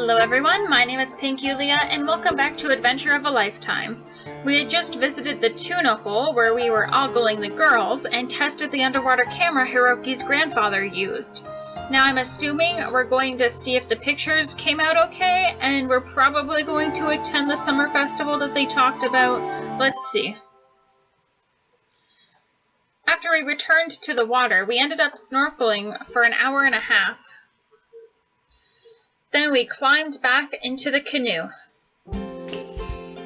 Hello everyone, my name is Pink Yulia and welcome back to Adventure of a Lifetime. We had just visited the tuna hole where we were ogling the girls and tested the underwater camera Hiroki's grandfather used. Now I'm assuming we're going to see if the pictures came out okay, and we're probably going to attend the summer festival that they talked about. Let's see. After we returned to the water, we ended up snorkeling for an hour and a half. Then we climbed back into the canoe.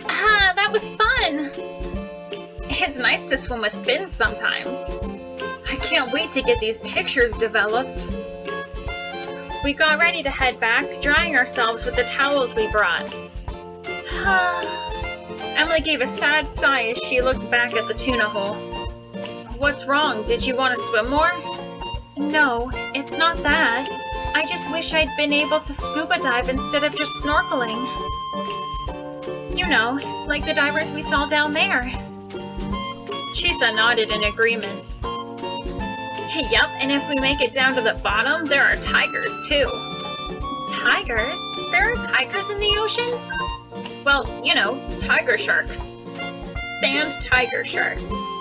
Ah, that was fun! It's nice to swim with fins sometimes. I can't wait to get these pictures developed. We got ready to head back, drying ourselves with the towels we brought. Emily gave a sad sigh as she looked back at the tuna hole. What's wrong? Did you want to swim more? No, it's not that. I just wish I'd been able to scuba dive instead of just snorkeling. You know, like the divers we saw down there. Chisa nodded in agreement. Yep, and if we make it down to the bottom, there are tigers too. Tigers? There are tigers in the ocean? Well, you know, tiger sharks. Sand tiger shark.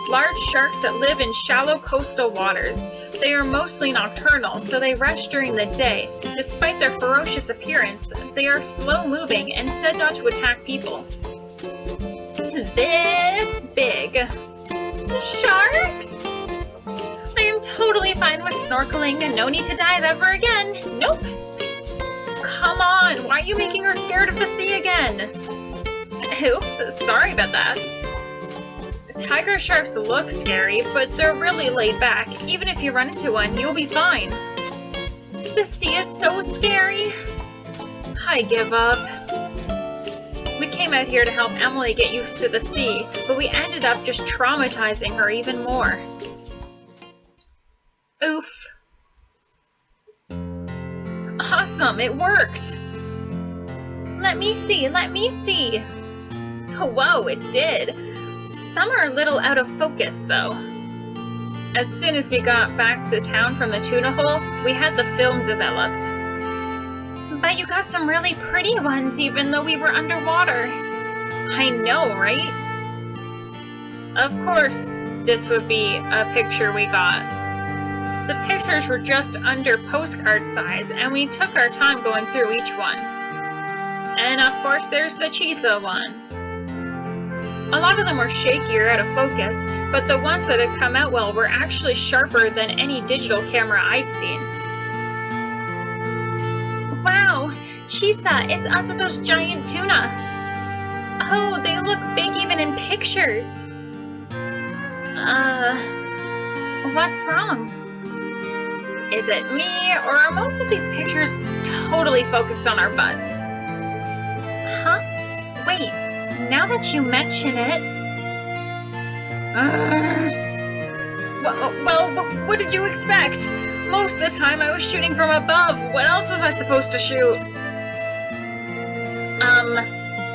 Large sharks that live in shallow coastal waters. They are mostly nocturnal, so they rest during the day. Despite their ferocious appearance, they are slow-moving and said not to attack people. This big. Sharks? I am totally fine with snorkeling and no need to dive ever again. Nope. Come on, why are you making her scared of the sea again? Oops, sorry about that. Tiger sharks look scary, but they're really laid back. Even if you run into one, you'll be fine. The sea is so scary. I give up. We came out here to help Emily get used to the sea, but we ended up just traumatizing her even more. Oof. Awesome, it worked. Let me see, let me see. Whoa, it did. Some are a little out of focus, though. As soon as we got back to town from the tuna hole, we had the film developed. But you got some really pretty ones, even though we were underwater. I know, right? Of course, this would be a picture we got. The pictures were just under postcard size, and we took our time going through each one. And of course, there's the Chisa one. A lot of them were shakier out of focus, but the ones that had come out well were actually sharper than any digital camera I'd seen. Wow! Chisa, it's us with those giant tuna! Oh, they look big even in pictures! What's wrong? Is it me, or are most of these pictures totally focused on our butts? Huh? Wait. Now that you mention it... Well, what did you expect? Most of the time I was shooting from above. What else was I supposed to shoot?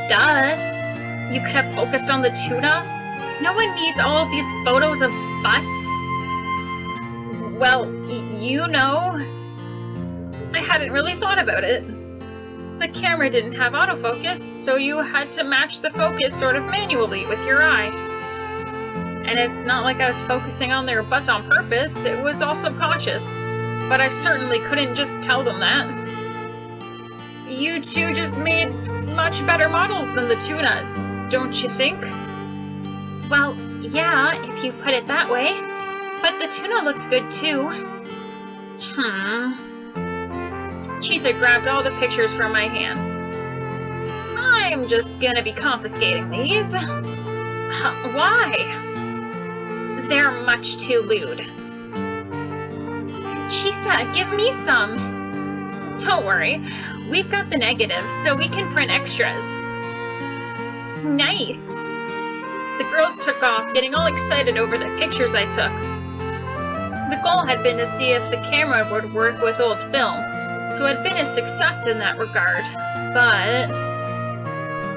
Duh. You could have focused on the tuna? No one needs all of these photos of butts. Well, you know... I hadn't really thought about it. The camera didn't have autofocus, so you had to match the focus sort of manually with your eye. And it's not like I was focusing on their butts on purpose, it was all subconscious. But I certainly couldn't just tell them that. You two just made much better models than the tuna, don't you think? Well, yeah, if you put it that way. But the tuna looked good too. Chisa grabbed all the pictures from my hands. I'm just gonna be confiscating these. Why? They're much too lewd. Chisa, give me some. Don't worry, we've got the negatives, so we can print extras. Nice. The girls took off, getting all excited over the pictures I took. The goal had been to see if the camera would work with old film, so it had been a success in that regard, but...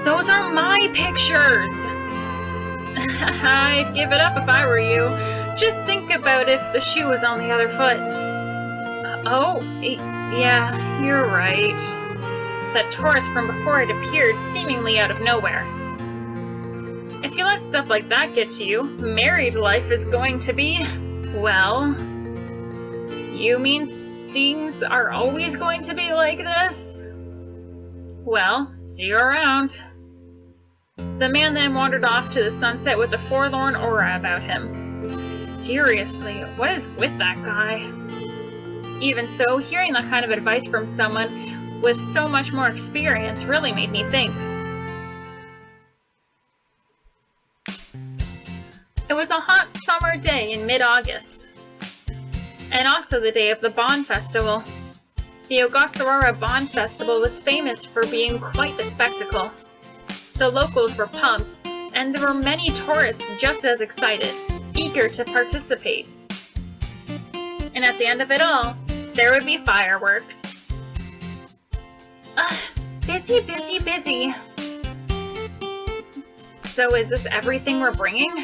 Those are my pictures! I'd give it up if I were you. Just think about if the shoe was on the other foot. Oh, yeah, you're right. that tourist from before had appeared seemingly out of nowhere. If you let stuff like that get to you, married life is going to be, well... You mean things are always going to be like this? Well, see you around. The man then wandered off to the sunset with a forlorn aura about him. Seriously, what is with that guy? Even so, hearing that kind of advice from someone with so much more experience really made me think. It was a hot summer day in mid-August, and also the day of the Bond Festival. The Ogasawara Bond Festival was famous for being quite the spectacle. The locals were pumped, and there were many tourists just as excited, eager to participate. And at the end of it all, there would be fireworks. Busy, busy, busy. So is this everything we're bringing?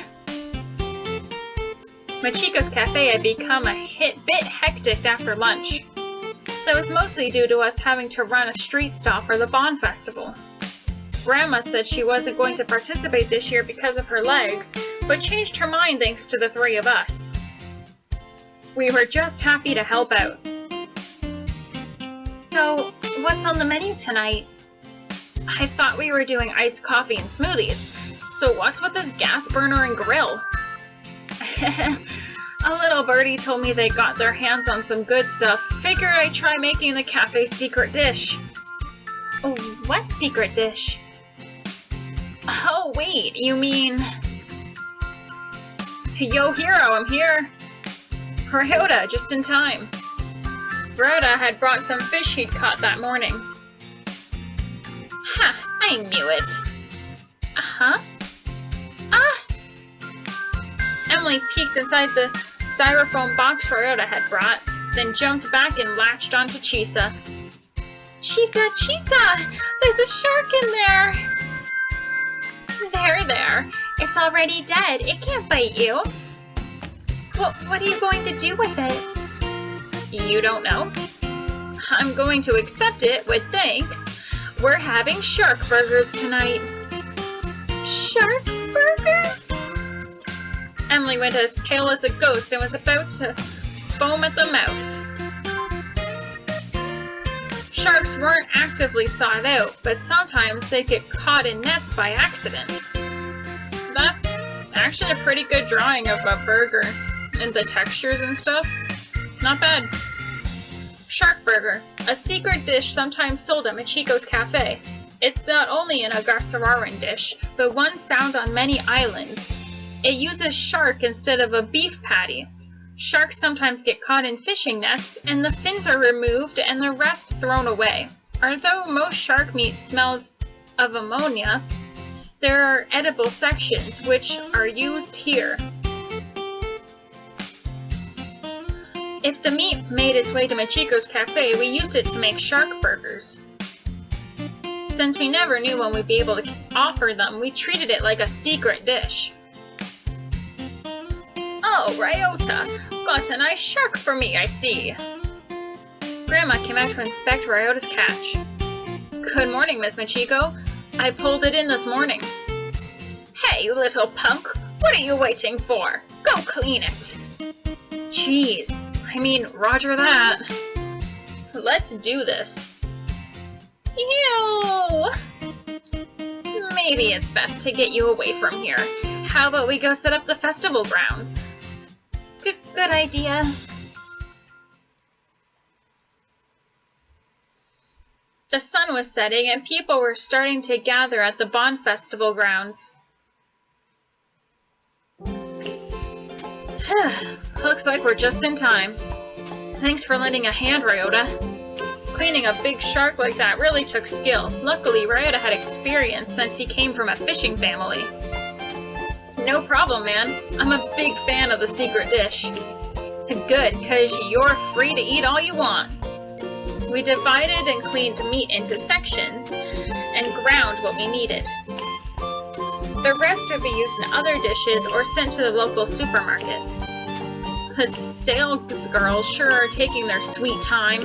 Machiko's Cafe had become a bit hectic after lunch. That was mostly due to us having to run a street stall for the Bond Festival. Grandma said she wasn't going to participate this year because of her legs, but changed her mind thanks to the three of us. We were just happy to help out. So, what's on the menu tonight? I thought we were doing iced coffee and smoothies, so what's with this gas burner and grill? A little birdie told me they got their hands on some good stuff. Figured I'd try making the cafe's secret dish. Oh, what secret dish? Oh, wait, you mean... Yo, Hero, I'm here. Ryota, just in time. Ryota had brought some fish he'd caught that morning. Ha, I knew it. Uh-huh. Ah! Emily peeked inside the styrofoam box Ryota had brought, then jumped back and latched onto Chisa. Chisa, Chisa! There's a shark in there! There. It's already dead. It can't bite you. Well, what are you going to do with it? You don't know? I'm going to accept it with thanks. We're having Sharkburgers tonight. Sharkburgers? Emily went as pale as a ghost and was about to foam at the mouth. Sharks weren't actively sought out, but sometimes they get caught in nets by accident. That's actually a pretty good drawing of a burger, and the textures and stuff. Not bad. Sharkburger, a secret dish sometimes sold at Machiko's Cafe. It's not only an Ogasawara dish, but one found on many islands. It uses shark instead of a beef patty. Sharks sometimes get caught in fishing nets, and the fins are removed and the rest thrown away. Although most shark meat smells of ammonia, there are edible sections which are used here. If the meat made its way to Machiko's Cafe, we used it to make Sharkburgers. Since we never knew when we'd be able to offer them, we treated it like a secret dish. Oh, Ryota, got a nice shark for me, I see. Grandma came out to inspect Ryota's catch. Good morning, Miss Machiko. I pulled it in this morning. Hey, you little punk, what are you waiting for? Go clean it. Jeez, roger that. Let's do this. Ew! Maybe it's best to get you away from here. How about we go set up the festival grounds? Good idea. The sun was setting and people were starting to gather at the Bond Festival grounds. Looks like we're just in time. Thanks for lending a hand, Ryota. Cleaning a big shark like that really took skill. Luckily, Ryota had experience since he came from a fishing family. No problem, man. I'm a big fan of the secret dish. Good, 'cause you're free to eat all you want. We divided and cleaned meat into sections and ground what we needed. The rest would be used in other dishes or sent to the local supermarket. The sales girls sure are taking their sweet time.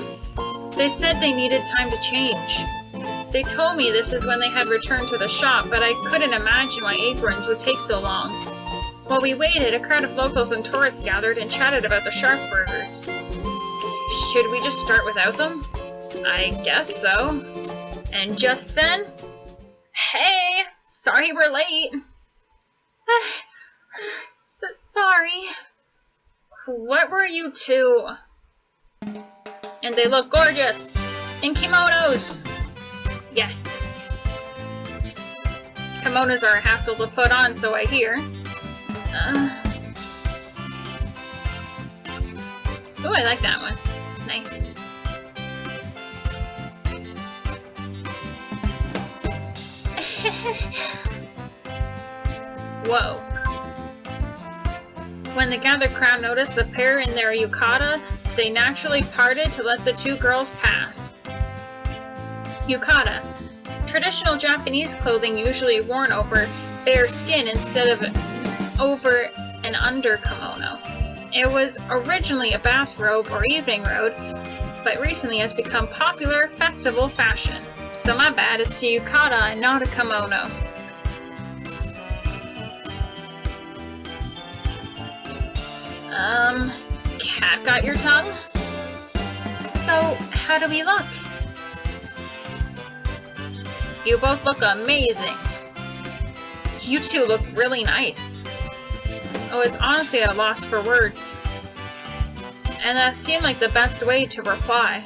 They said they needed time to change. They told me this is when they had returned to the shop, but I couldn't imagine why aprons would take so long. While we waited, a crowd of locals and tourists gathered and chatted about the Sharkburgers. Should we just start without them? I guess so. And just then... Hey! Sorry we're late! Sorry. What were you two? And they look gorgeous! In kimonos! Yes. Kimonos are a hassle to put on, so I hear. Oh, I like that one. It's nice. Whoa. When the gathered crowd noticed the pair in their yukata, they naturally parted to let the two girls pass. Yukata. Traditional Japanese clothing usually worn over bare skin instead of over and under kimono. It was originally a bathrobe or evening robe, but recently has become popular festival fashion. So my bad, it's a yukata and not a kimono. Cat got your tongue? So, how do we look? You both look amazing. You two look really nice. I was honestly at a loss for words. And that seemed like the best way to reply.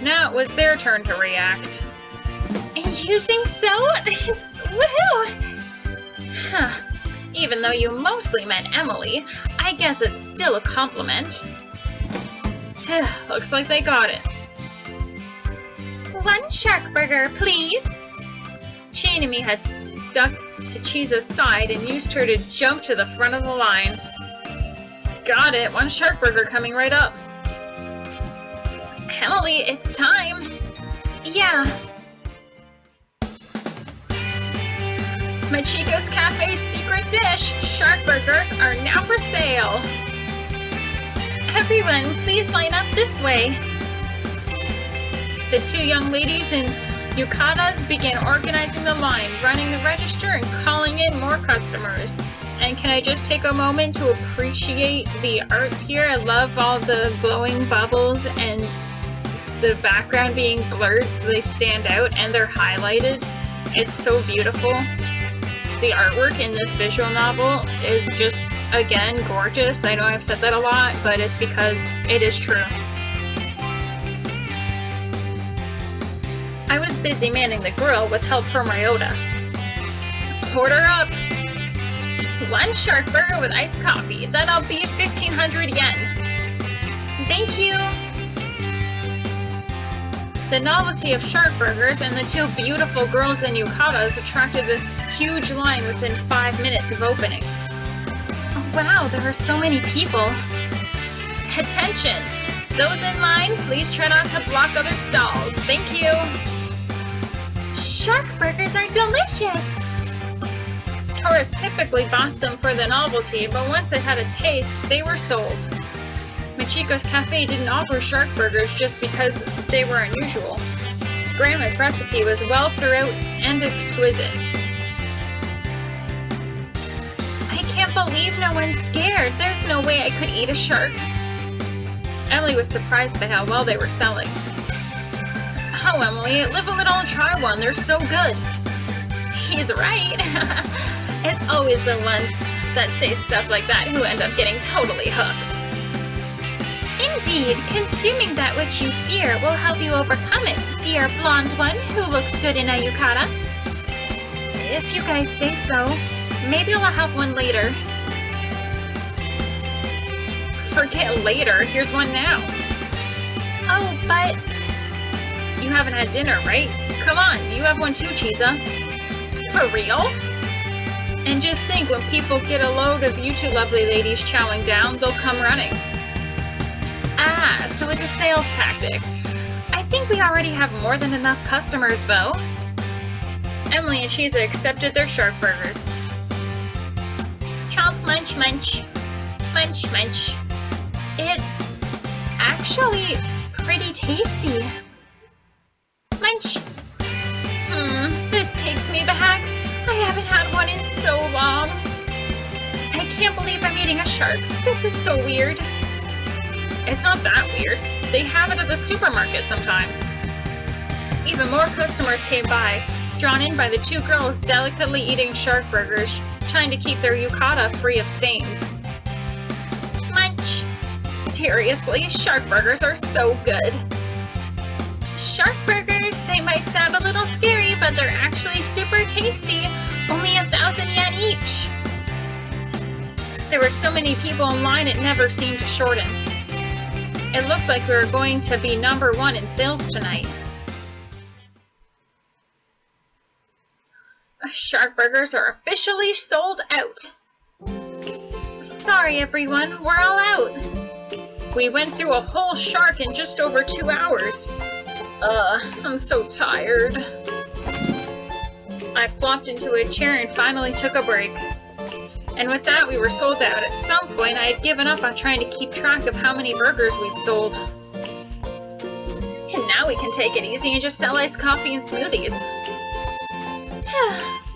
Now it was their turn to react. You think so? Woohoo! Huh. Even though you mostly meant Emily, I guess it's still a compliment. Looks like they got it. One Sharkburger, please. Chinami had stuck to Chisa's side and used her to jump to the front of the line. Got it, one Sharkburger coming right up. Emily, it's time. Yeah. Machiko's Cafe's secret dish, Sharkburgers, are now for sale. Everyone, please line up this way. The two young ladies in yukatas began organizing the line, running the register, and calling in more customers. And can I just take a moment to appreciate the art here? I love all the glowing bubbles and the background being blurred so they stand out and they're highlighted. It's so beautiful. The artwork in this visual novel is just, again, gorgeous. I know I've said that a lot, but it's because it is true. I was busy manning the grill with help from Ryota. Order up! One Sharkburger with iced coffee. That'll be 1,500 yen. Thank you! The novelty of Sharkburgers and the two beautiful girls in yukatas attracted a huge line within 5 minutes of opening. Oh, wow, there are so many people. Attention! Those in line, please try not to block other stalls. Thank you! Sharkburgers are delicious! Tourists typically bought them for the novelty, but once they had a taste, they were sold. Machiko's Cafe didn't offer Sharkburgers just because they were unusual. Grandma's recipe was well thought and exquisite. I can't believe no one's scared. There's no way I could eat a shark. Emily was surprised by how well they were selling. Oh, Emily, live a little and try one. They're so good. He's right. It's always the ones that say stuff like that who end up getting totally hooked. Indeed, consuming that which you fear will help you overcome it, dear blonde one who looks good in a yukata. If you guys say so, maybe I'll have one later. Forget later, here's one now. Oh, but... You haven't had dinner, right? Come on, you have one too, Chisa. For real? And just think, when people get a load of you two lovely ladies chowing down, they'll come running. Ah, so it's a sales tactic. I think we already have more than enough customers, though. Emily and Chisa accepted their Sharkburgers. Chomp, munch, munch. Munch, munch. It's actually pretty tasty. Munch! This takes me back. I haven't had one in so long. I can't believe I'm eating a shark. This is so weird. It's not that weird. They have it at the supermarket sometimes. Even more customers came by, drawn in by the two girls delicately eating Sharkburgers, trying to keep their yukata free of stains. Munch! Seriously, Sharkburgers are so good. Sharkburgers, they might sound a little scary, but they're actually super tasty. Only 1,000 yen each. There were so many people in line it never seemed to shorten. It looked like we were going to be #1 in sales tonight. Sharkburgers are officially sold out. Sorry everyone, we're all out. We went through a whole shark in just over 2 hours. I'm so tired. I flopped into a chair and finally took a break. And with that, we were sold out. At some point, I had given up on trying to keep track of how many burgers we'd sold. And now we can take it easy and just sell iced coffee and smoothies.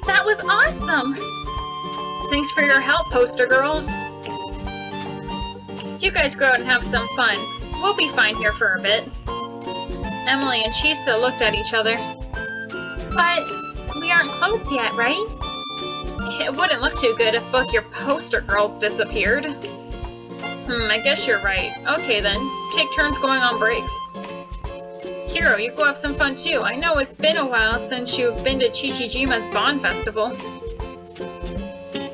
That was awesome! Thanks for your help, poster girls. You guys go out and have some fun. We'll be fine here for a bit. Emily and Chisa looked at each other. But we aren't closed yet, right? It wouldn't look too good if both your poster girls disappeared. I guess you're right. Okay then, take turns going on break. Hiro, you go have some fun too. I know it's been a while since you've been to Chichijima's Bond Festival.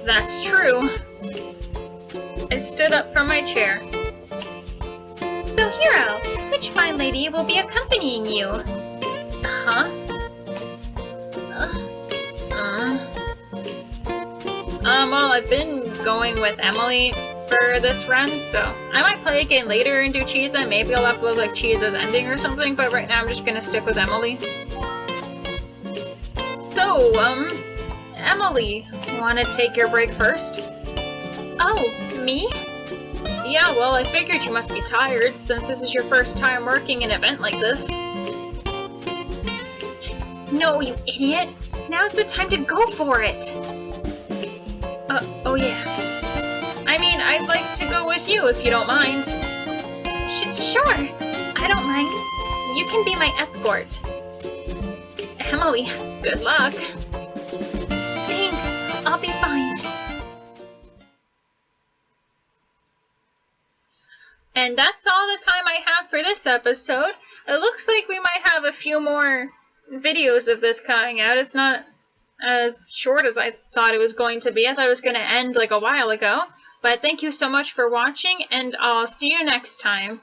That's true. I stood up from my chair. So Hiro, which fine lady will be accompanying you? Huh? Well, I've been going with Emily for this run, so I might play again later and do Chisa. Maybe I'll upload like Chisa's ending or something, but right now I'm just gonna stick with Emily. So, Emily, wanna take your break first? Oh, me? Yeah, well, I figured you must be tired, since this is your first time working an event like this. No, you idiot! Now's the time to go for it! Oh yeah. I mean, I'd like to go with you if you don't mind. Sure, I don't mind. You can be my escort. Emily, good luck. Thanks, I'll be fine. And that's all the time I have for this episode. It looks like we might have a few more videos of this coming out. It's not as short as I thought it was going to be. I thought it was going to end like a while ago. But thank you so much for watching, and I'll see you next time.